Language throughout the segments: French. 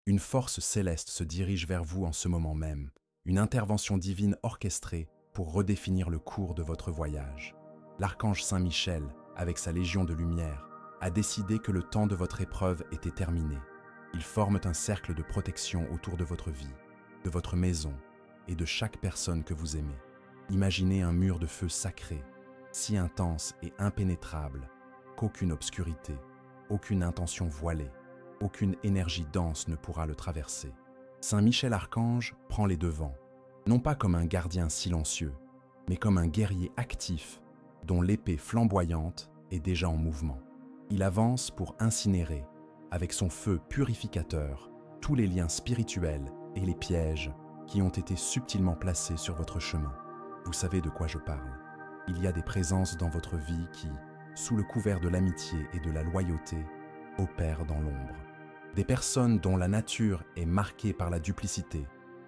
Une force céleste se dirige vers vous en ce moment même, une intervention divine orchestrée pour redéfinir le cours de votre voyage. L'archange Saint Michel, avec sa légion de lumière, a décidé que le temps de votre épreuve était terminé. Ils forment un cercle de protection autour de votre vie, de votre maison et de chaque personne que vous aimez. Imaginez un mur de feu sacré, si intense et impénétrable qu'aucune obscurité, aucune intention voilée, aucune énergie dense ne pourra le traverser. Saint Michel Archange prend les devants, non pas comme un gardien silencieux, mais comme un guerrier actif dont l'épée flamboyante est déjà en mouvement. Il avance pour incinérer, avec son feu purificateur, tous les liens spirituels et les pièges qui ont été subtilement placés sur votre chemin. Vous savez de quoi je parle. Il y a des présences dans votre vie qui, sous le couvert de l'amitié et de la loyauté, opèrent dans l'ombre. Des personnes dont la nature est marquée par la duplicité,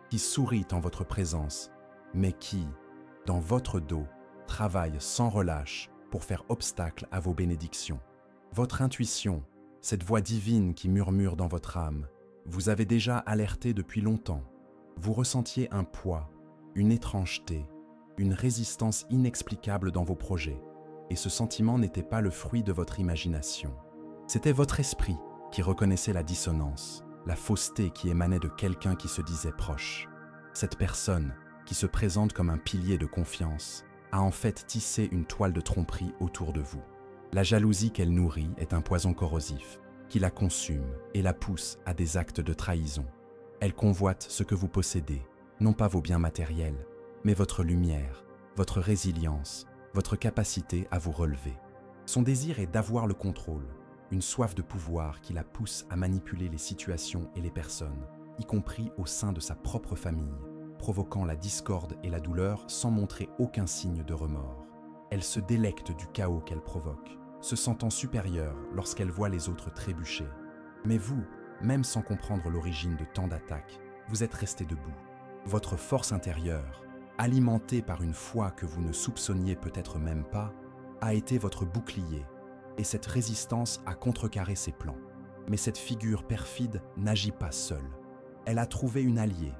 qui sourient en votre présence, mais qui, dans votre dos, travaillent sans relâche pour faire obstacle à vos bénédictions. Votre intuition, cette voix divine qui murmure dans votre âme, vous avez déjà alerté depuis longtemps. Vous ressentiez un poids, une étrangeté, une résistance inexplicable dans vos projets, et ce sentiment n'était pas le fruit de votre imagination. C'était votre esprit qui reconnaissait la dissonance, la fausseté qui émanait de quelqu'un qui se disait proche. Cette personne, qui se présente comme un pilier de confiance, a en fait tissé une toile de tromperie autour de vous. La jalousie qu'elle nourrit est un poison corrosif qui la consume et la pousse à des actes de trahison. Elle convoite ce que vous possédez, non pas vos biens matériels, mais votre lumière, votre résilience, votre capacité à vous relever. Son désir est d'avoir le contrôle, une soif de pouvoir qui la pousse à manipuler les situations et les personnes, y compris au sein de sa propre famille, provoquant la discorde et la douleur sans montrer aucun signe de remords. Elle se délecte du chaos qu'elle provoque, se sentant supérieure lorsqu'elle voit les autres trébucher. Mais vous, même sans comprendre l'origine de tant d'attaques, vous êtes resté debout. Votre force intérieure, alimentée par une foi que vous ne soupçonniez peut-être même pas, a été votre bouclier, et cette résistance a contrecarré ses plans. Mais cette figure perfide n'agit pas seule. Elle a trouvé une alliée,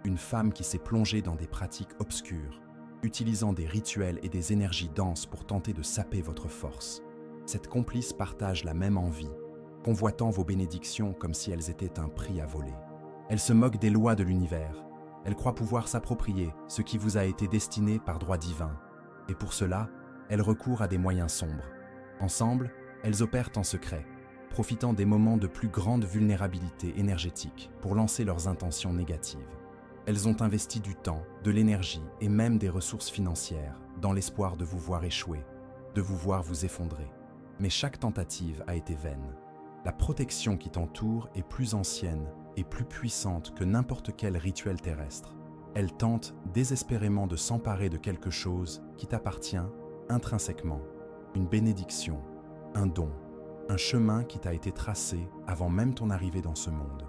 une femme qui s'est plongée dans des pratiques obscures, utilisant des rituels et des énergies denses pour tenter de saper votre force. Cette complice partage la même envie, convoitant vos bénédictions comme si elles étaient un prix à voler. Elle se moque des lois de l'univers. Elle croit pouvoir s'approprier ce qui vous a été destiné par droit divin. Et pour cela, elle recourt à des moyens sombres. Ensemble, elles opèrent en secret, profitant des moments de plus grande vulnérabilité énergétique pour lancer leurs intentions négatives. Elles ont investi du temps, de l'énergie et même des ressources financières dans l'espoir de vous voir échouer, de vous voir vous effondrer. Mais chaque tentative a été vaine. La protection qui t'entoure est plus ancienne et plus puissante que n'importe quel rituel terrestre. Elle tente désespérément de s'emparer de quelque chose qui t'appartient intrinsèquement. Une bénédiction, un don, un chemin qui t'a été tracé avant même ton arrivée dans ce monde.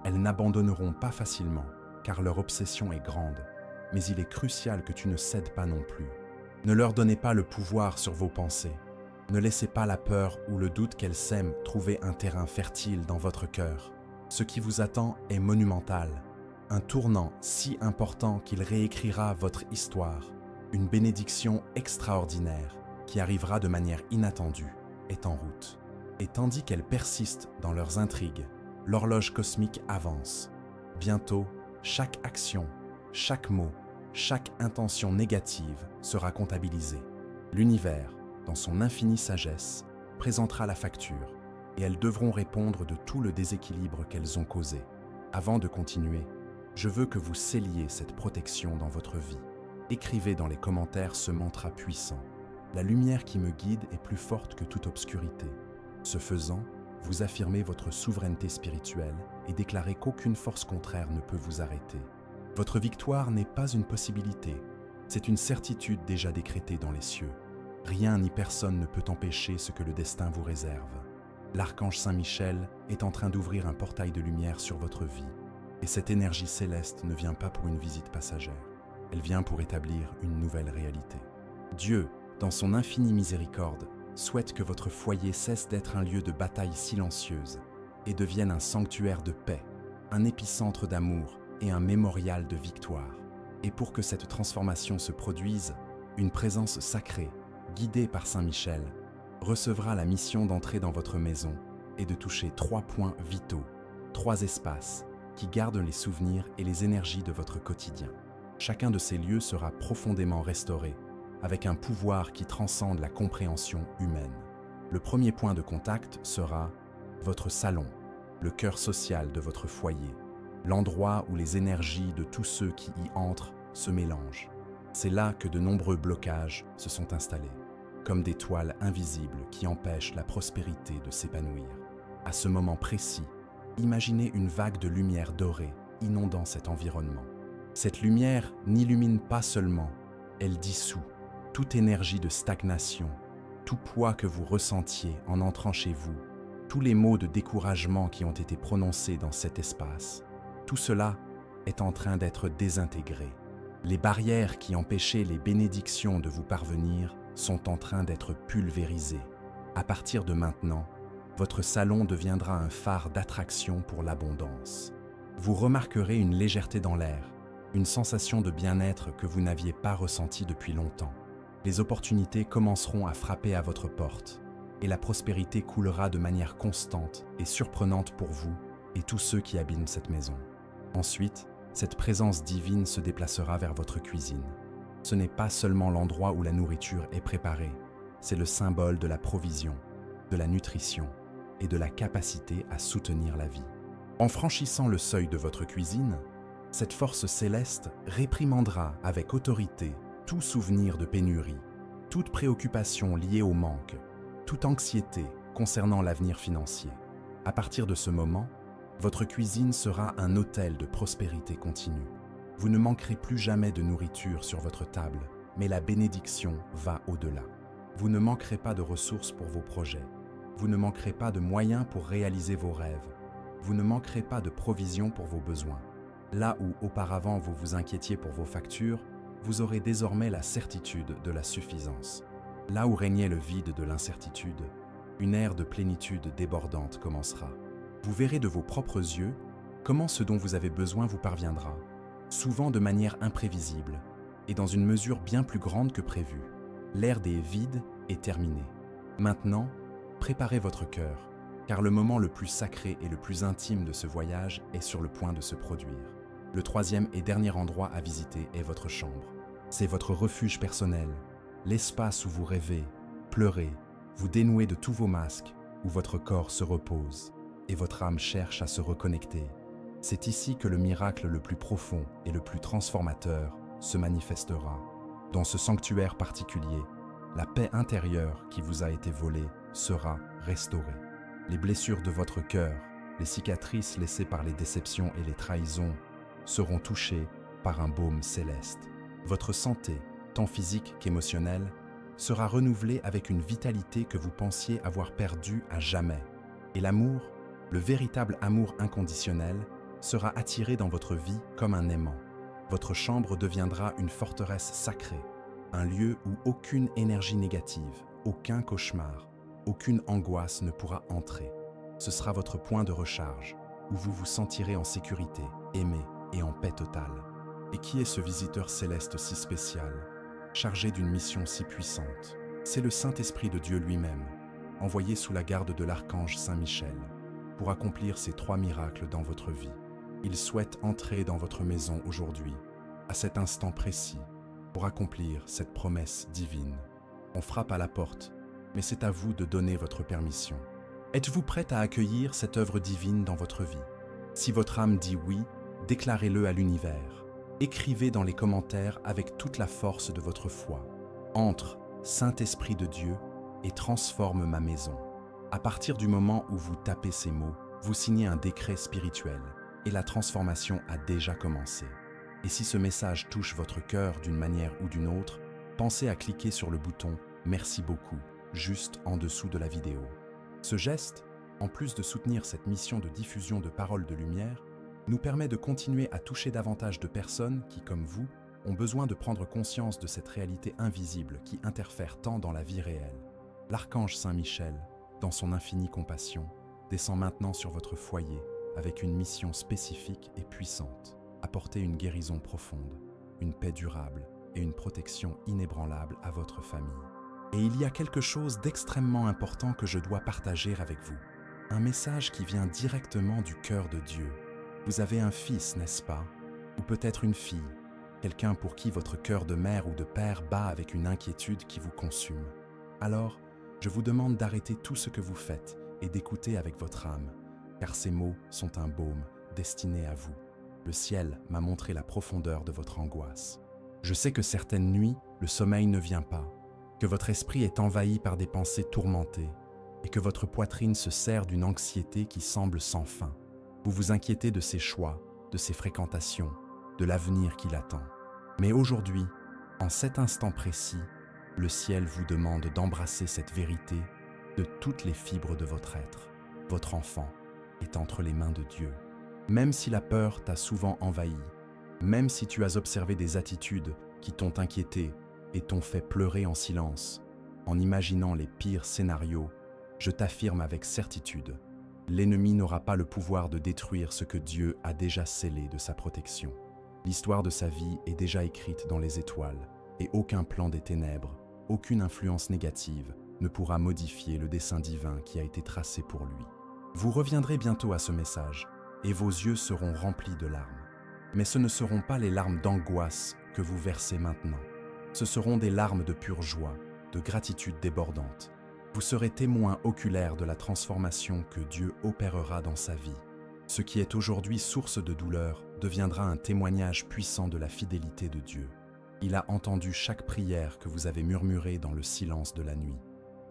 Elles n'abandonneront pas facilement, car leur obsession est grande, mais il est crucial que tu ne cèdes pas non plus. Ne leur donnez pas le pouvoir sur vos pensées. Ne laissez pas la peur ou le doute qu'elles sèment trouver un terrain fertile dans votre cœur. Ce qui vous attend est monumental, un tournant si important qu'il réécrira votre histoire. Une bénédiction extraordinaire qui arrivera de manière inattendue est en route. Et tandis qu'elles persistent dans leurs intrigues, l'horloge cosmique avance. Bientôt, chaque action, chaque mot, chaque intention négative sera comptabilisée. L'univers, dans son infinie sagesse, présentera la facture et elles devront répondre de tout le déséquilibre qu'elles ont causé. Avant de continuer, je veux que vous scelliez cette protection dans votre vie. Écrivez dans les commentaires ce mantra puissant. La lumière qui me guide est plus forte que toute obscurité. Ce faisant, vous affirmez votre souveraineté spirituelle et déclarez qu'aucune force contraire ne peut vous arrêter. Votre victoire n'est pas une possibilité, c'est une certitude déjà décrétée dans les cieux. Rien ni personne ne peut empêcher ce que le destin vous réserve. L'archange Saint Michel est en train d'ouvrir un portail de lumière sur votre vie, et cette énergie céleste ne vient pas pour une visite passagère, elle vient pour établir une nouvelle réalité. Dieu, dans son infinie miséricorde, souhaite que votre foyer cesse d'être un lieu de bataille silencieuse et devienne un sanctuaire de paix, un épicentre d'amour et un mémorial de victoire. Et pour que cette transformation se produise, une présence sacrée, guidée par Saint Michel, recevra la mission d'entrer dans votre maison et de toucher 3 points vitaux, 3 espaces qui gardent les souvenirs et les énergies de votre quotidien. Chacun de ces lieux sera profondément restauré, avec un pouvoir qui transcende la compréhension humaine. Le premier point de contact sera votre salon, le cœur social de votre foyer, l'endroit où les énergies de tous ceux qui y entrent se mélangent. C'est là que de nombreux blocages se sont installés, comme des toiles invisibles qui empêchent la prospérité de s'épanouir. À ce moment précis, imaginez une vague de lumière dorée inondant cet environnement. Cette lumière n'illumine pas seulement, elle dissout toute énergie de stagnation, tout poids que vous ressentiez en entrant chez vous, tous les mots de découragement qui ont été prononcés dans cet espace. Tout cela est en train d'être désintégré. Les barrières qui empêchaient les bénédictions de vous parvenir sont en train d'être pulvérisées. À partir de maintenant, votre salon deviendra un phare d'attraction pour l'abondance. Vous remarquerez une légèreté dans l'air, une sensation de bien-être que vous n'aviez pas ressentie depuis longtemps. Les opportunités commenceront à frapper à votre porte et la prospérité coulera de manière constante et surprenante pour vous et tous ceux qui habitent cette maison. Ensuite, cette présence divine se déplacera vers votre cuisine. Ce n'est pas seulement l'endroit où la nourriture est préparée, c'est le symbole de la provision, de la nutrition et de la capacité à soutenir la vie. En franchissant le seuil de votre cuisine, cette force céleste réprimandera avec autorité tout souvenir de pénurie, toute préoccupation liée au manque, toute anxiété concernant l'avenir financier. À partir de ce moment, votre cuisine sera un hôtel de prospérité continue. Vous ne manquerez plus jamais de nourriture sur votre table, mais la bénédiction va au-delà. Vous ne manquerez pas de ressources pour vos projets. Vous ne manquerez pas de moyens pour réaliser vos rêves. Vous ne manquerez pas de provisions pour vos besoins. Là où auparavant vous vous inquiétiez pour vos factures, vous aurez désormais la certitude de la suffisance. Là où régnait le vide de l'incertitude, une ère de plénitude débordante commencera. Vous verrez de vos propres yeux comment ce dont vous avez besoin vous parviendra, souvent de manière imprévisible et dans une mesure bien plus grande que prévu. L'ère des vides est terminée. Maintenant, préparez votre cœur, car le moment le plus sacré et le plus intime de ce voyage est sur le point de se produire. Le troisième et dernier endroit à visiter est votre chambre. C'est votre refuge personnel, l'espace où vous rêvez, pleurez, vous dénouez de tous vos masques, où votre corps se repose et votre âme cherche à se reconnecter. C'est ici que le miracle le plus profond et le plus transformateur se manifestera. Dans ce sanctuaire particulier, la paix intérieure qui vous a été volée sera restaurée. Les blessures de votre cœur, les cicatrices laissées par les déceptions et les trahisons seront touchées par un baume céleste. Votre santé, tant physique qu'émotionnelle, sera renouvelée avec une vitalité que vous pensiez avoir perdue à jamais. Et l'amour, le véritable amour inconditionnel, sera attiré dans votre vie comme un aimant. Votre chambre deviendra une forteresse sacrée, un lieu où aucune énergie négative, aucun cauchemar, aucune angoisse ne pourra entrer. Ce sera votre point de recharge, où vous vous sentirez en sécurité, aimé et en paix totale. Et qui est ce visiteur céleste si spécial, chargé d'une mission si puissante? C'est le Saint-Esprit de Dieu lui-même, envoyé sous la garde de l'archange Saint Michel, pour accomplir ces 3 miracles dans votre vie. Il souhaite entrer dans votre maison aujourd'hui, à cet instant précis, pour accomplir cette promesse divine. On frappe à la porte, mais c'est à vous de donner votre permission. Êtes-vous prête à accueillir cette œuvre divine dans votre vie? Si votre âme dit oui, déclarez-le à l'univers. Écrivez dans les commentaires avec toute la force de votre foi. Entre, Saint-Esprit de Dieu, et transforme ma maison. À partir du moment où vous tapez ces mots, vous signez un décret spirituel et la transformation a déjà commencé. Et si ce message touche votre cœur d'une manière ou d'une autre, pensez à cliquer sur le bouton « Merci beaucoup » juste en dessous de la vidéo. Ce geste, en plus de soutenir cette mission de diffusion de paroles de lumière, nous permet de continuer à toucher davantage de personnes qui, comme vous, ont besoin de prendre conscience de cette réalité invisible qui interfère tant dans la vie réelle. L'archange Saint Michel, dans son infinie compassion, descend maintenant sur votre foyer avec une mission spécifique et puissante, apporter une guérison profonde, une paix durable et une protection inébranlable à votre famille. Et il y a quelque chose d'extrêmement important que je dois partager avec vous. Un message qui vient directement du cœur de Dieu. Vous avez un fils, n'est-ce pas? Ou peut-être une fille, quelqu'un pour qui votre cœur de mère ou de père bat avec une inquiétude qui vous consume. Alors, je vous demande d'arrêter tout ce que vous faites et d'écouter avec votre âme, car ces mots sont un baume destiné à vous. Le ciel m'a montré la profondeur de votre angoisse. Je sais que certaines nuits, le sommeil ne vient pas, que votre esprit est envahi par des pensées tourmentées et que votre poitrine se serre d'une anxiété qui semble sans fin. Vous vous inquiétez de ses choix, de ses fréquentations, de l'avenir qui l'attend. Mais aujourd'hui, en cet instant précis, le ciel vous demande d'embrasser cette vérité de toutes les fibres de votre être. Votre enfant est entre les mains de Dieu. Même si la peur t'a souvent envahi, même si tu as observé des attitudes qui t'ont inquiété et t'ont fait pleurer en silence, en imaginant les pires scénarios, je t'affirme avec certitude, l'ennemi n'aura pas le pouvoir de détruire ce que Dieu a déjà scellé de sa protection. L'histoire de sa vie est déjà écrite dans les étoiles, et aucun plan des ténèbres, aucune influence négative ne pourra modifier le dessein divin qui a été tracé pour lui. Vous reviendrez bientôt à ce message, et vos yeux seront remplis de larmes. Mais ce ne seront pas les larmes d'angoisse que vous versez maintenant. Ce seront des larmes de pure joie, de gratitude débordante. Vous serez témoin oculaire de la transformation que Dieu opérera dans sa vie. Ce qui est aujourd'hui source de douleur deviendra un témoignage puissant de la fidélité de Dieu. Il a entendu chaque prière que vous avez murmurée dans le silence de la nuit.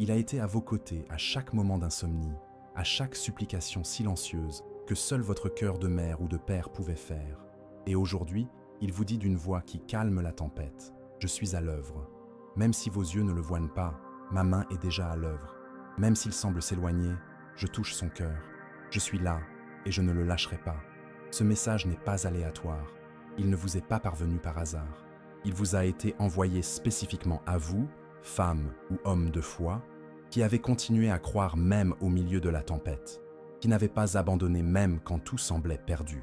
Il a été à vos côtés à chaque moment d'insomnie, à chaque supplication silencieuse que seul votre cœur de mère ou de père pouvait faire. Et aujourd'hui, il vous dit d'une voix qui calme la tempête, « Je suis à l'œuvre. Même si vos yeux ne le voient pas, ma main est déjà à l'œuvre. Même s'il semble s'éloigner, je touche son cœur. Je suis là et je ne le lâcherai pas. » Ce message n'est pas aléatoire. Il ne vous est pas parvenu par hasard. Il vous a été envoyé spécifiquement à vous, femme ou homme de foi, qui avez continué à croire même au milieu de la tempête, qui n'avez pas abandonné même quand tout semblait perdu.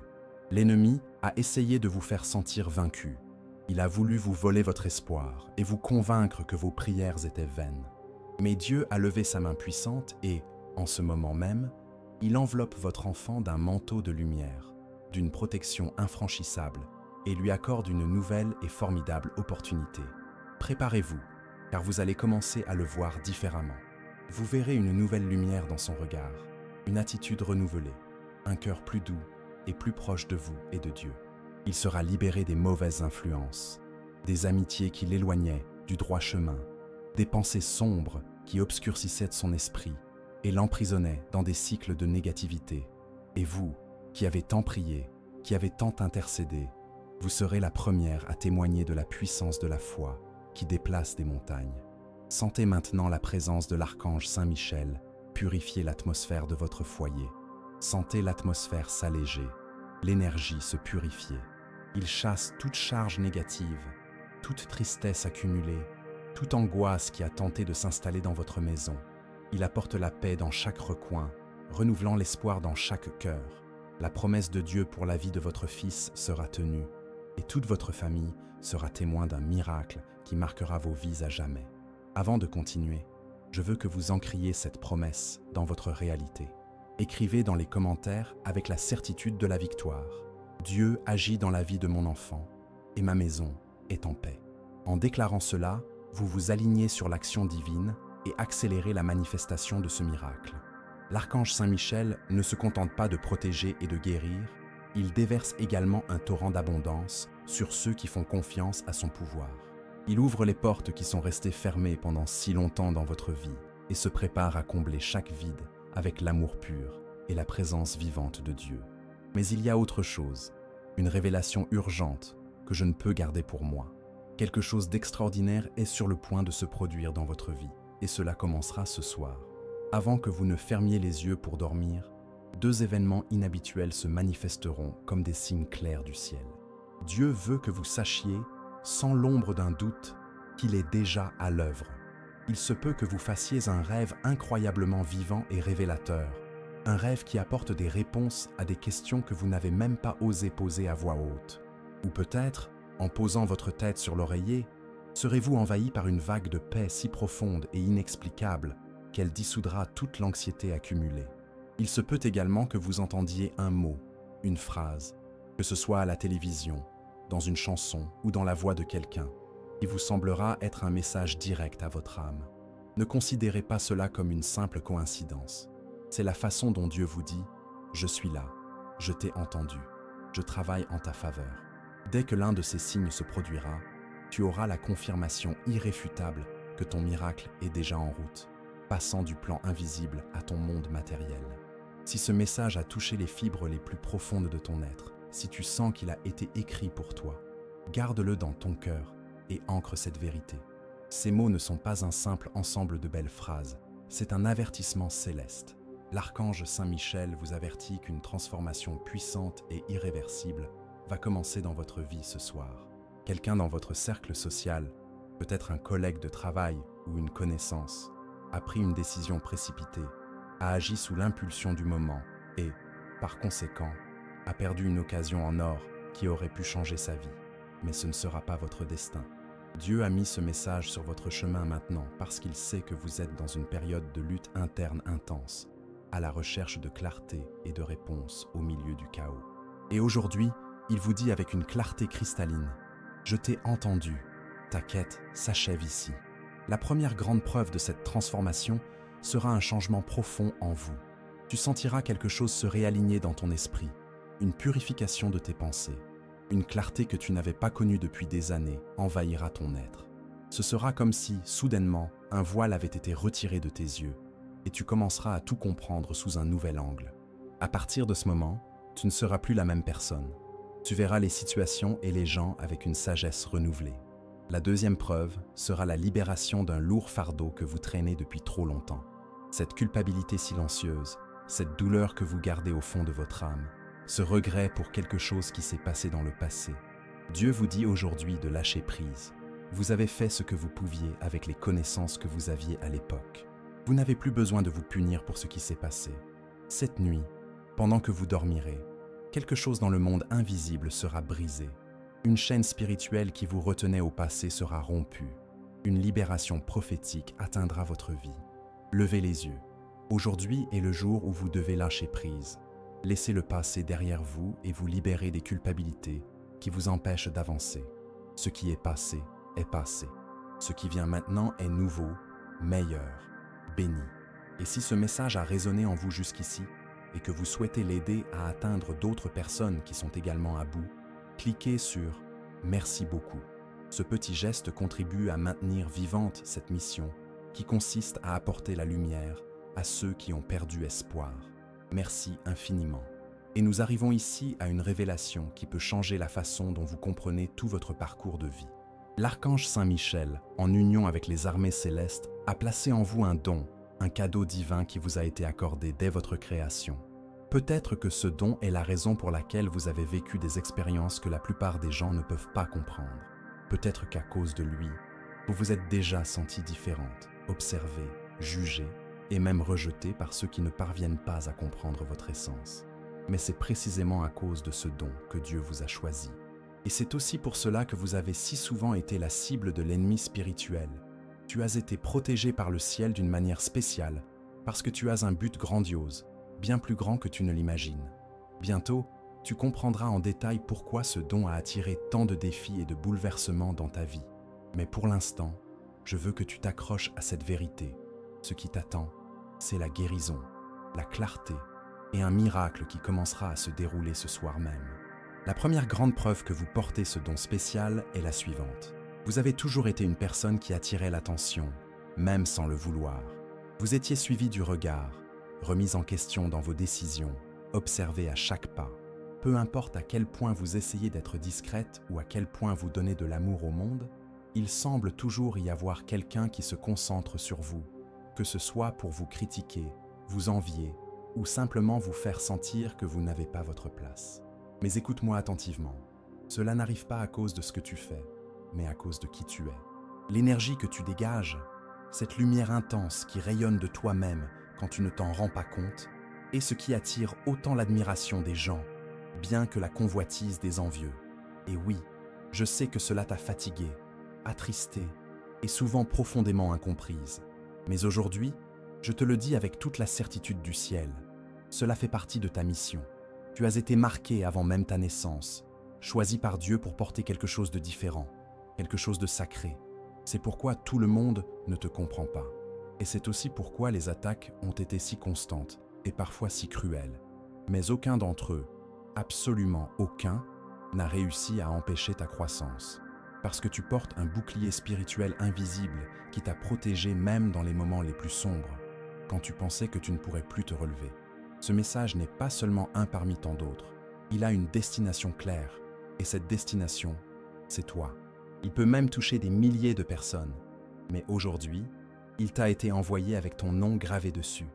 L'ennemi a essayé de vous faire sentir vaincu. Il a voulu vous voler votre espoir et vous convaincre que vos prières étaient vaines. Mais Dieu a levé sa main puissante et, en ce moment même, il enveloppe votre enfant d'un manteau de lumière, d'une protection infranchissable et lui accorde une nouvelle et formidable opportunité. Préparez-vous, car vous allez commencer à le voir différemment. Vous verrez une nouvelle lumière dans son regard, une attitude renouvelée, un cœur plus doux et plus proche de vous et de Dieu. Il sera libéré des mauvaises influences, des amitiés qui l'éloignaient du droit chemin, des pensées sombres qui obscurcissaient son esprit et l'emprisonnaient dans des cycles de négativité. Et vous, qui avez tant prié, qui avez tant intercédé, vous serez la première à témoigner de la puissance de la foi qui déplace des montagnes. Sentez maintenant la présence de l'archange Saint Michel purifier l'atmosphère de votre foyer. Sentez l'atmosphère s'alléger, l'énergie se purifier. Il chasse toute charge négative, toute tristesse accumulée, toute angoisse qui a tenté de s'installer dans votre maison. Il apporte la paix dans chaque recoin, renouvelant l'espoir dans chaque cœur. La promesse de Dieu pour la vie de votre fils sera tenue, et toute votre famille sera témoin d'un miracle qui marquera vos vies à jamais. Avant de continuer, je veux que vous ancriez cette promesse dans votre réalité. Écrivez dans les commentaires avec la certitude de la victoire. Dieu agit dans la vie de mon enfant, et ma maison est en paix. En déclarant cela, vous vous alignez sur l'action divine et accélérez la manifestation de ce miracle. L'archange Saint Michel ne se contente pas de protéger et de guérir, il déverse également un torrent d'abondance sur ceux qui font confiance à son pouvoir. Il ouvre les portes qui sont restées fermées pendant si longtemps dans votre vie et se prépare à combler chaque vide avec l'amour pur et la présence vivante de Dieu. Mais il y a autre chose, une révélation urgente que je ne peux garder pour moi. Quelque chose d'extraordinaire est sur le point de se produire dans votre vie, et cela commencera ce soir. Avant que vous ne fermiez les yeux pour dormir, 2 événements inhabituels se manifesteront comme des signes clairs du ciel. Dieu veut que vous sachiez, sans l'ombre d'un doute, qu'il est déjà à l'œuvre. Il se peut que vous fassiez un rêve incroyablement vivant et révélateur, Un rêve qui apporte des réponses à des questions que vous n'avez même pas osé poser à voix haute. Ou peut-être, en posant votre tête sur l'oreiller, serez-vous envahi par une vague de paix si profonde et inexplicable qu'elle dissoudra toute l'anxiété accumulée. Il se peut également que vous entendiez un mot, une phrase, que ce soit à la télévision, dans une chanson ou dans la voix de quelqu'un, qui vous semblera être un message direct à votre âme. Ne considérez pas cela comme une simple coïncidence. C'est la façon dont Dieu vous dit « Je suis là, je t'ai entendu, je travaille en ta faveur ». Dès que l'un de ces signes se produira, tu auras la confirmation irréfutable que ton miracle est déjà en route, passant du plan invisible à ton monde matériel. Si ce message a touché les fibres les plus profondes de ton être, si tu sens qu'il a été écrit pour toi, garde-le dans ton cœur et ancre cette vérité. Ces mots ne sont pas un simple ensemble de belles phrases, c'est un avertissement céleste. L'archange Saint Michel vous avertit qu'une transformation puissante et irréversible va commencer dans votre vie ce soir. Quelqu'un dans votre cercle social, peut-être un collègue de travail ou une connaissance, a pris une décision précipitée, a agi sous l'impulsion du moment et, par conséquent, a perdu une occasion en or qui aurait pu changer sa vie. Mais ce ne sera pas votre destin. Dieu a mis ce message sur votre chemin maintenant parce qu'il sait que vous êtes dans une période de lutte interne intense, à la recherche de clarté et de réponses au milieu du chaos. Et aujourd'hui, il vous dit avec une clarté cristalline « Je t'ai entendu, ta quête s'achève ici ». La première grande preuve de cette transformation sera un changement profond en vous. Tu sentiras quelque chose se réaligner dans ton esprit, une purification de tes pensées. Une clarté que tu n'avais pas connue depuis des années envahira ton être. Ce sera comme si, soudainement, un voile avait été retiré de tes yeux et tu commenceras à tout comprendre sous un nouvel angle. À partir de ce moment, tu ne seras plus la même personne. Tu verras les situations et les gens avec une sagesse renouvelée. La deuxième preuve sera la libération d'un lourd fardeau que vous traînez depuis trop longtemps. Cette culpabilité silencieuse, cette douleur que vous gardez au fond de votre âme, ce regret pour quelque chose qui s'est passé dans le passé. Dieu vous dit aujourd'hui de lâcher prise. Vous avez fait ce que vous pouviez avec les connaissances que vous aviez à l'époque. Vous n'avez plus besoin de vous punir pour ce qui s'est passé. Cette nuit, pendant que vous dormirez, quelque chose dans le monde invisible sera brisé. Une chaîne spirituelle qui vous retenait au passé sera rompue. Une libération prophétique atteindra votre vie. Levez les yeux. Aujourd'hui est le jour où vous devez lâcher prise. Laissez le passé derrière vous et vous libérer des culpabilités qui vous empêchent d'avancer. Ce qui est passé est passé. Ce qui vient maintenant est nouveau, meilleur, béni. Et si ce message a résonné en vous jusqu'ici et que vous souhaitez l'aider à atteindre d'autres personnes qui sont également à bout, cliquez sur « Merci beaucoup ». Ce petit geste contribue à maintenir vivante cette mission qui consiste à apporter la lumière à ceux qui ont perdu espoir. Merci infiniment. Et nous arrivons ici à une révélation qui peut changer la façon dont vous comprenez tout votre parcours de vie. L'archange Saint Michel, en union avec les armées célestes, a placé en vous un don, un cadeau divin qui vous a été accordé dès votre création. Peut-être que ce don est la raison pour laquelle vous avez vécu des expériences que la plupart des gens ne peuvent pas comprendre. Peut-être qu'à cause de lui, vous vous êtes déjà senti différente, observée, jugée, et même rejeté par ceux qui ne parviennent pas à comprendre votre essence. Mais c'est précisément à cause de ce don que Dieu vous a choisi. Et c'est aussi pour cela que vous avez si souvent été la cible de l'ennemi spirituel. Tu as été protégé par le ciel d'une manière spéciale, parce que tu as un but grandiose, bien plus grand que tu ne l'imagines. Bientôt, tu comprendras en détail pourquoi ce don a attiré tant de défis et de bouleversements dans ta vie. Mais pour l'instant, je veux que tu t'accroches à cette vérité. Ce qui t'attend, c'est la guérison, la clarté et un miracle qui commencera à se dérouler ce soir même. La première grande preuve que vous portez ce don spécial est la suivante. Vous avez toujours été une personne qui attirait l'attention, même sans le vouloir. Vous étiez suivi du regard, remise en question dans vos décisions, observée à chaque pas. Peu importe à quel point vous essayez d'être discrète ou à quel point vous donnez de l'amour au monde, il semble toujours y avoir quelqu'un qui se concentre sur vous, que ce soit pour vous critiquer, vous envier ou simplement vous faire sentir que vous n'avez pas votre place. Mais écoute-moi attentivement. Cela n'arrive pas à cause de ce que tu fais, mais à cause de qui tu es. L'énergie que tu dégages, cette lumière intense qui rayonne de toi-même quand tu ne t'en rends pas compte, et ce qui attire autant l'admiration des gens, bien que la convoitise des envieux. Et oui, je sais que cela t'a fatiguée, attristée et souvent profondément incomprise. Mais aujourd'hui, je te le dis avec toute la certitude du ciel, cela fait partie de ta mission. Tu as été marqué avant même ta naissance, choisi par Dieu pour porter quelque chose de différent, quelque chose de sacré. C'est pourquoi tout le monde ne te comprend pas. Et c'est aussi pourquoi les attaques ont été si constantes et parfois si cruelles. Mais aucun d'entre eux, absolument aucun, n'a réussi à empêcher ta croissance. Parce que tu portes un bouclier spirituel invisible qui t'a protégé même dans les moments les plus sombres, quand tu pensais que tu ne pourrais plus te relever. Ce message n'est pas seulement un parmi tant d'autres. Il a une destination claire. Et cette destination, c'est toi. Il peut même toucher des milliers de personnes. Mais aujourd'hui, il t'a été envoyé avec ton nom gravé dessus.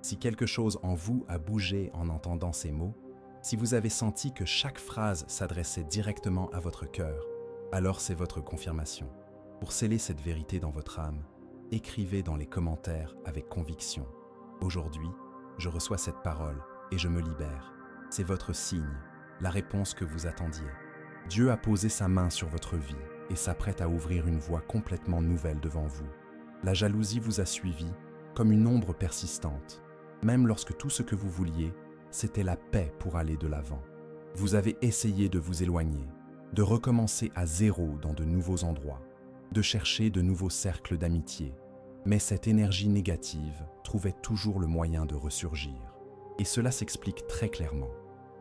Si quelque chose en vous a bougé en entendant ces mots, si vous avez senti que chaque phrase s'adressait directement à votre cœur, alors c'est votre confirmation. Pour sceller cette vérité dans votre âme, écrivez dans les commentaires avec conviction. Aujourd'hui, je reçois cette parole et je me libère. C'est votre signe, la réponse que vous attendiez. Dieu a posé sa main sur votre vie et s'apprête à ouvrir une voie complètement nouvelle devant vous. La jalousie vous a suivi comme une ombre persistante, même lorsque tout ce que vous vouliez, c'était la paix pour aller de l'avant. Vous avez essayé de vous éloigner, de recommencer à zéro dans de nouveaux endroits, de chercher de nouveaux cercles d'amitié. Mais cette énergie négative trouvait toujours le moyen de ressurgir. Et cela s'explique très clairement.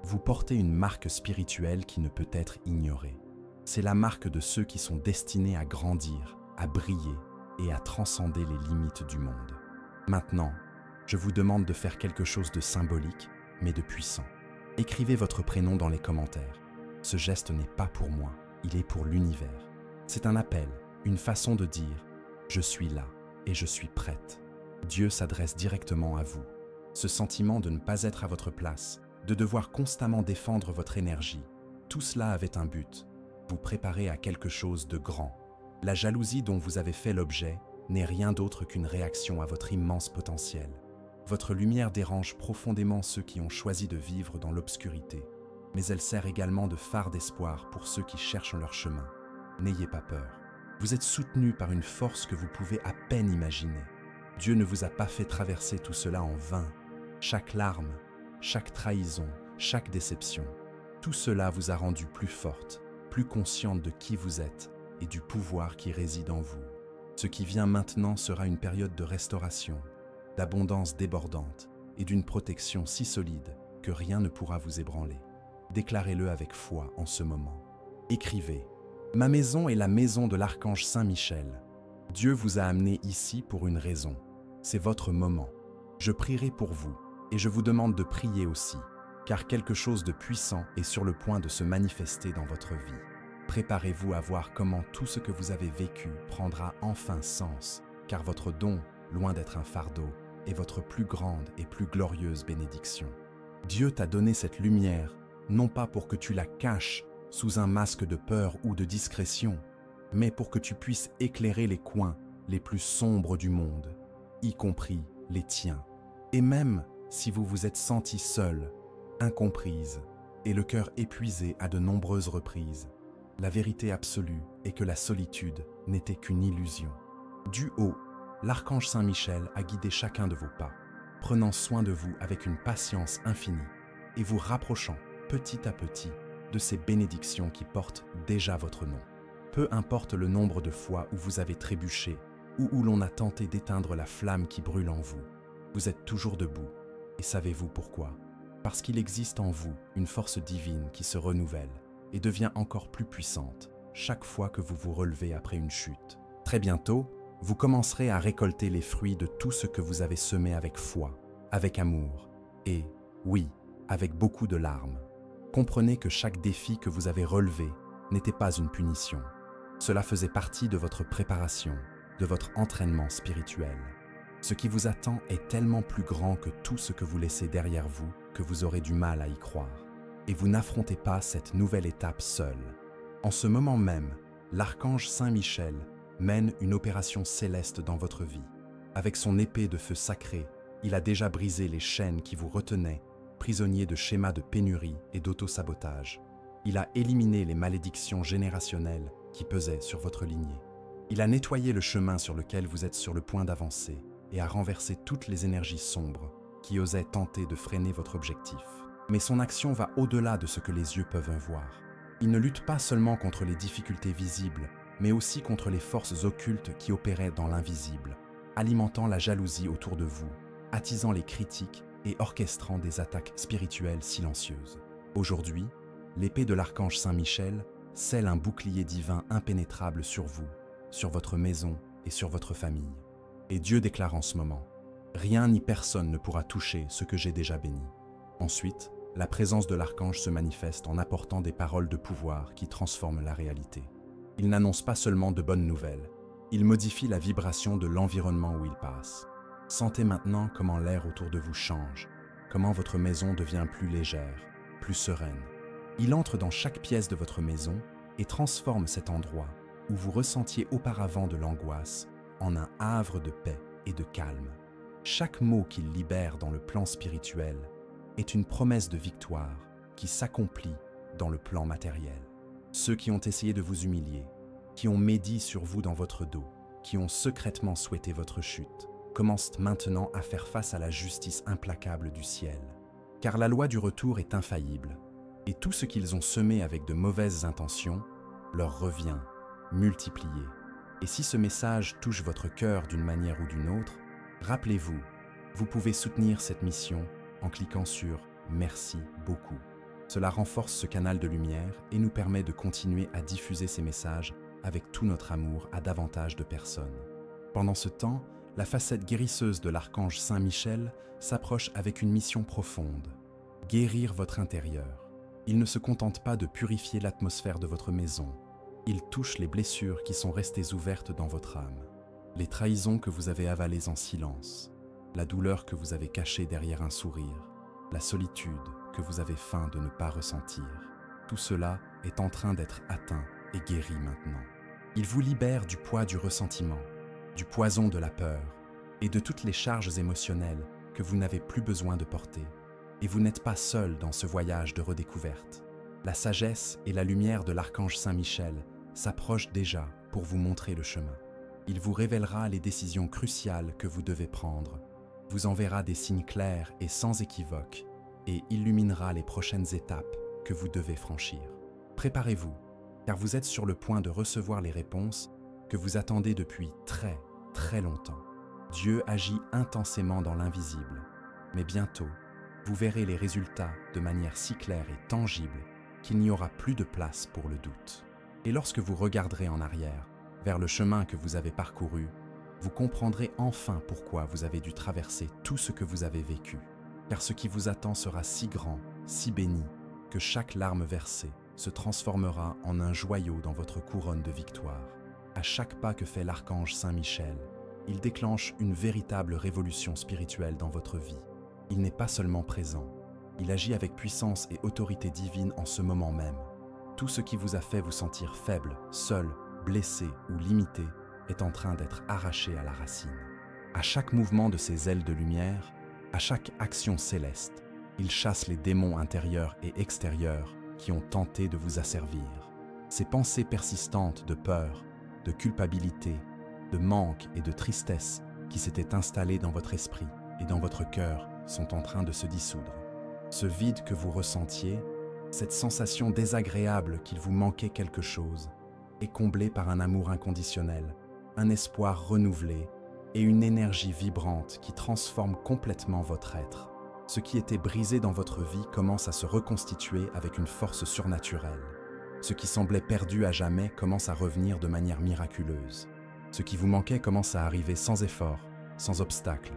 Vous portez une marque spirituelle qui ne peut être ignorée. C'est la marque de ceux qui sont destinés à grandir, à briller et à transcender les limites du monde. Maintenant, je vous demande de faire quelque chose de symbolique, mais de puissant. Écrivez votre prénom dans les commentaires. Ce geste n'est pas pour moi, il est pour l'univers. C'est un appel, une façon de dire « Je suis là et je suis prête ». Dieu s'adresse directement à vous. Ce sentiment de ne pas être à votre place, de devoir constamment défendre votre énergie, tout cela avait un but, vous préparer à quelque chose de grand. La jalousie dont vous avez fait l'objet n'est rien d'autre qu'une réaction à votre immense potentiel. Votre lumière dérange profondément ceux qui ont choisi de vivre dans l'obscurité, mais elle sert également de phare d'espoir pour ceux qui cherchent leur chemin. N'ayez pas peur. Vous êtes soutenu par une force que vous pouvez à peine imaginer. Dieu ne vous a pas fait traverser tout cela en vain. Chaque larme, chaque trahison, chaque déception, tout cela vous a rendu plus forte, plus consciente de qui vous êtes et du pouvoir qui réside en vous. Ce qui vient maintenant sera une période de restauration, d'abondance débordante et d'une protection si solide que rien ne pourra vous ébranler. Déclarez-le avec foi en ce moment. Écrivez « Ma maison est la maison de l'archange Saint-Michel. Dieu vous a amené ici pour une raison. C'est votre moment. Je prierai pour vous et je vous demande de prier aussi, car quelque chose de puissant est sur le point de se manifester dans votre vie. Préparez-vous à voir comment tout ce que vous avez vécu prendra enfin sens, car votre don, loin d'être un fardeau, est votre plus grande et plus glorieuse bénédiction. Dieu t'a donné cette lumière, non pas pour que tu la caches sous un masque de peur ou de discrétion, mais pour que tu puisses éclairer les coins les plus sombres du monde, y compris les tiens. Et même si vous vous êtes senti seule, incomprise et le cœur épuisé à de nombreuses reprises, la vérité absolue est que la solitude n'était qu'une illusion. Du haut, l'archange Saint-Michel a guidé chacun de vos pas, prenant soin de vous avec une patience infinie et vous rapprochant petit à petit de ces bénédictions qui portent déjà votre nom. Peu importe le nombre de fois où vous avez trébuché ou où l'on a tenté d'éteindre la flamme qui brûle en vous, vous êtes toujours debout. Et savez-vous pourquoi? Parce qu'il existe en vous une force divine qui se renouvelle et devient encore plus puissante chaque fois que vous vous relevez après une chute. Très bientôt, vous commencerez à récolter les fruits de tout ce que vous avez semé avec foi, avec amour et, oui, avec beaucoup de larmes. Comprenez que chaque défi que vous avez relevé n'était pas une punition. Cela faisait partie de votre préparation, de votre entraînement spirituel. Ce qui vous attend est tellement plus grand que tout ce que vous laissez derrière vous que vous aurez du mal à y croire. Et vous n'affrontez pas cette nouvelle étape seul. En ce moment même, l'archange Saint-Michel mène une opération céleste dans votre vie. Avec son épée de feu sacré, Il a déjà brisé les chaînes qui vous retenaient, prisonniers de schémas de pénurie et d'auto-sabotage. Il a éliminé les malédictions générationnelles qui pesaient sur votre lignée. Il a nettoyé le chemin sur lequel vous êtes sur le point d'avancer et a renversé toutes les énergies sombres qui osaient tenter de freiner votre objectif. Mais son action va au-delà de ce que les yeux peuvent voir. Il ne lutte pas seulement contre les difficultés visibles, mais aussi contre les forces occultes qui opéraient dans l'invisible, alimentant la jalousie autour de vous, attisant les critiques et orchestrant des attaques spirituelles silencieuses. Aujourd'hui, l'épée de l'archange Saint-Michel scelle un bouclier divin impénétrable sur vous, sur votre maison et sur votre famille. Et Dieu déclare en ce moment, « Rien ni personne ne pourra toucher ce que j'ai déjà béni. » Ensuite, la présence de l'archange se manifeste en apportant des paroles de pouvoir qui transforment la réalité. Il n'annonce pas seulement de bonnes nouvelles, il modifie la vibration de l'environnement où il passe. Sentez maintenant comment l'air autour de vous change, comment votre maison devient plus légère, plus sereine. Il entre dans chaque pièce de votre maison et transforme cet endroit où vous ressentiez auparavant de l'angoisse en un havre de paix et de calme. Chaque mot qu'il libère dans le plan spirituel est une promesse de victoire qui s'accomplit dans le plan matériel. Ceux qui ont essayé de vous humilier, qui ont médit sur vous dans votre dos, qui ont secrètement souhaité votre chute, commencent maintenant à faire face à la justice implacable du ciel. Car la loi du retour est infaillible, et tout ce qu'ils ont semé avec de mauvaises intentions leur revient, multiplié. Et si ce message touche votre cœur d'une manière ou d'une autre, rappelez-vous, vous pouvez soutenir cette mission en cliquant sur « Merci beaucoup ». Cela renforce ce canal de lumière et nous permet de continuer à diffuser ces messages avec tout notre amour à davantage de personnes. Pendant ce temps, la facette guérisseuse de l'archange Saint-Michel s'approche avec une mission profonde, guérir votre intérieur. Il ne se contente pas de purifier l'atmosphère de votre maison, il touche les blessures qui sont restées ouvertes dans votre âme, les trahisons que vous avez avalées en silence, la douleur que vous avez cachée derrière un sourire, la solitude que vous avez feint de ne pas ressentir. Tout cela est en train d'être atteint et guéri maintenant. Il vous libère du poids du ressentiment, du poison de la peur et de toutes les charges émotionnelles que vous n'avez plus besoin de porter. Et vous n'êtes pas seul dans ce voyage de redécouverte. La sagesse et la lumière de l'archange Saint-Michel s'approchent déjà pour vous montrer le chemin. Il vous révélera les décisions cruciales que vous devez prendre, vous enverra des signes clairs et sans équivoque, et illuminera les prochaines étapes que vous devez franchir. Préparez-vous, car vous êtes sur le point de recevoir les réponses que vous attendez depuis très, très longtemps. Dieu agit intensément dans l'invisible, mais bientôt, vous verrez les résultats de manière si claire et tangible qu'il n'y aura plus de place pour le doute. Et lorsque vous regarderez en arrière, vers le chemin que vous avez parcouru, vous comprendrez enfin pourquoi vous avez dû traverser tout ce que vous avez vécu. Car ce qui vous attend sera si grand, si béni, que chaque larme versée se transformera en un joyau dans votre couronne de victoire. À chaque pas que fait l'archange Saint-Michel, il déclenche une véritable révolution spirituelle dans votre vie. Il n'est pas seulement présent, il agit avec puissance et autorité divine en ce moment même. Tout ce qui vous a fait vous sentir faible, seul, blessé ou limité est en train d'être arraché à la racine. À chaque mouvement de ses ailes de lumière, à chaque action céleste, il chasse les démons intérieurs et extérieurs qui ont tenté de vous asservir. Ces pensées persistantes de peur, de culpabilité, de manque et de tristesse qui s'étaient installées dans votre esprit et dans votre cœur sont en train de se dissoudre. Ce vide que vous ressentiez, cette sensation désagréable qu'il vous manquait quelque chose, est comblé par un amour inconditionnel, un espoir renouvelé et une énergie vibrante qui transforme complètement votre être. Ce qui était brisé dans votre vie commence à se reconstituer avec une force surnaturelle. Ce qui semblait perdu à jamais commence à revenir de manière miraculeuse. Ce qui vous manquait commence à arriver sans effort, sans obstacle,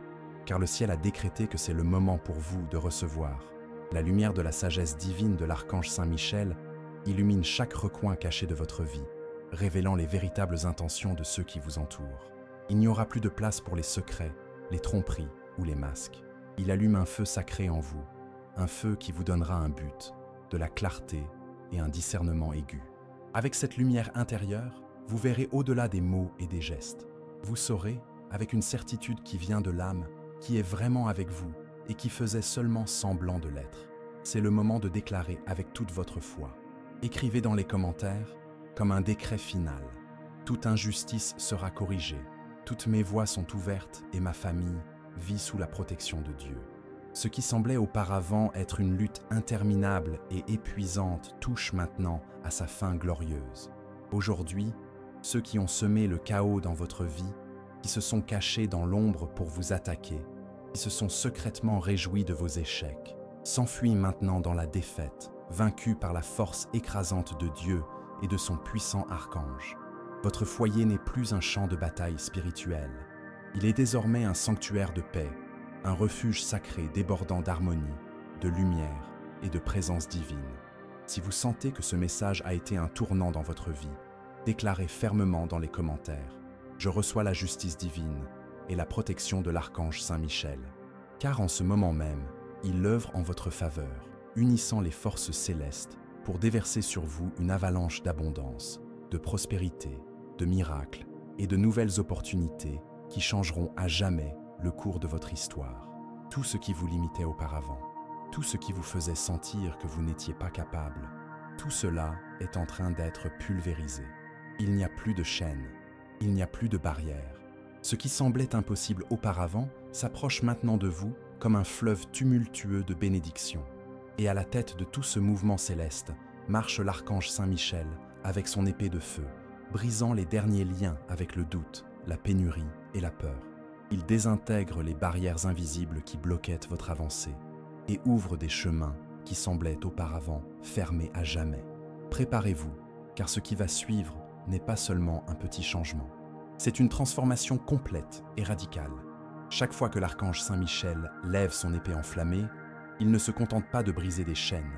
car le ciel a décrété que c'est le moment pour vous de recevoir. La lumière de la sagesse divine de l'archange Saint-Michel illumine chaque recoin caché de votre vie, révélant les véritables intentions de ceux qui vous entourent. Il n'y aura plus de place pour les secrets, les tromperies ou les masques. Il allume un feu sacré en vous, un feu qui vous donnera un but, de la clarté et un discernement aigu. Avec cette lumière intérieure, vous verrez au-delà des mots et des gestes. Vous saurez, avec une certitude qui vient de l'âme, qui est vraiment avec vous et qui faisait seulement semblant de l'être. C'est le moment de déclarer avec toute votre foi. Écrivez dans les commentaires comme un décret final. Toute injustice sera corrigée. Toutes mes voies sont ouvertes et ma famille vit sous la protection de Dieu. Ce qui semblait auparavant être une lutte interminable et épuisante touche maintenant à sa fin glorieuse. Aujourd'hui, ceux qui ont semé le chaos dans votre vie, qui se sont cachés dans l'ombre pour vous attaquer, qui se sont secrètement réjouis de vos échecs, s'enfuient maintenant dans la défaite, vaincus par la force écrasante de Dieu et de son puissant archange. Votre foyer n'est plus un champ de bataille spirituel. Il est désormais un sanctuaire de paix, un refuge sacré débordant d'harmonie, de lumière et de présence divine. Si vous sentez que ce message a été un tournant dans votre vie, déclarez fermement dans les commentaires « Je reçois la justice divine et la protection de l'archange Saint-Michel ». Car en ce moment même, il œuvre en votre faveur, unissant les forces célestes pour déverser sur vous une avalanche d'abondance, de prospérité, de miracles et de nouvelles opportunités qui changeront à jamais le cours de votre histoire. Tout ce qui vous limitait auparavant, tout ce qui vous faisait sentir que vous n'étiez pas capable, tout cela est en train d'être pulvérisé. Il n'y a plus de chaînes, il n'y a plus de barrières. Ce qui semblait impossible auparavant s'approche maintenant de vous comme un fleuve tumultueux de bénédictions. Et à la tête de tout ce mouvement céleste marche l'archange Saint-Michel avec son épée de feu, brisant les derniers liens avec le doute, la pénurie et la peur. Il désintègre les barrières invisibles qui bloquaient votre avancée et ouvre des chemins qui semblaient auparavant fermés à jamais. Préparez-vous, car ce qui va suivre n'est pas seulement un petit changement. C'est une transformation complète et radicale. Chaque fois que l'archange Saint-Michel lève son épée enflammée, il ne se contente pas de briser des chaînes,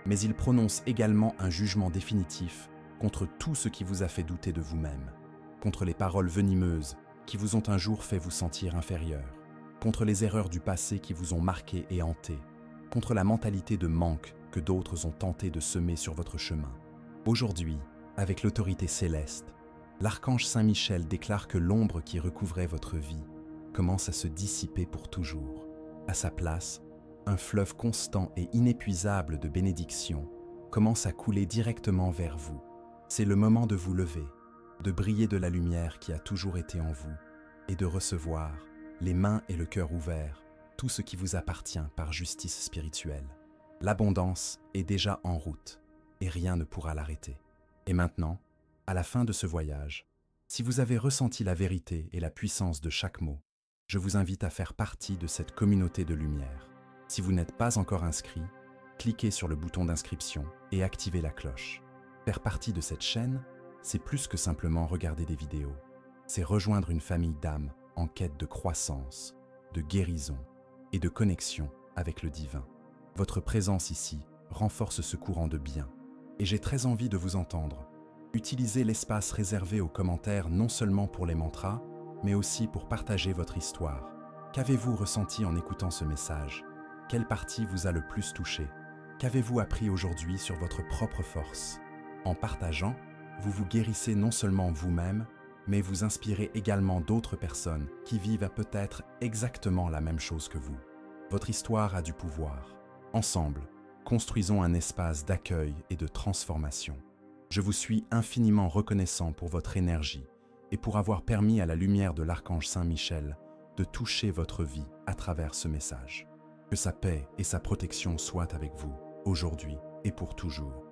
mais il prononce également un jugement définitif contre tout ce qui vous a fait douter de vous-même, contre les paroles venimeuses qui vous ont un jour fait vous sentir inférieur, contre les erreurs du passé qui vous ont marqué et hanté, contre la mentalité de manque que d'autres ont tenté de semer sur votre chemin. Aujourd'hui, avec l'autorité céleste, l'archange Saint-Michel déclare que l'ombre qui recouvrait votre vie commence à se dissiper pour toujours. À sa place, un fleuve constant et inépuisable de bénédictions commence à couler directement vers vous. C'est le moment de vous lever, de briller de la lumière qui a toujours été en vous et de recevoir, les mains et le cœur ouverts, tout ce qui vous appartient par justice spirituelle. L'abondance est déjà en route et rien ne pourra l'arrêter. Et maintenant, à la fin de ce voyage, si vous avez ressenti la vérité et la puissance de chaque mot, je vous invite à faire partie de cette communauté de lumière. Si vous n'êtes pas encore inscrit, cliquez sur le bouton d'inscription et activez la cloche. Faire partie de cette chaîne, c'est plus que simplement regarder des vidéos. C'est rejoindre une famille d'âmes en quête de croissance, de guérison et de connexion avec le divin. Votre présence ici renforce ce courant de bien. Et j'ai très envie de vous entendre. Utilisez l'espace réservé aux commentaires non seulement pour les mantras, mais aussi pour partager votre histoire. Qu'avez-vous ressenti en écoutant ce message? Quelle partie vous a le plus touché? Qu'avez-vous appris aujourd'hui sur votre propre force? En partageant, vous vous guérissez non seulement vous-même, mais vous inspirez également d'autres personnes qui vivent peut-être exactement la même chose que vous. Votre histoire a du pouvoir. Ensemble, construisons un espace d'accueil et de transformation. Je vous suis infiniment reconnaissant pour votre énergie et pour avoir permis à la lumière de l'archange Saint-Michel de toucher votre vie à travers ce message. Que sa paix et sa protection soient avec vous, aujourd'hui et pour toujours.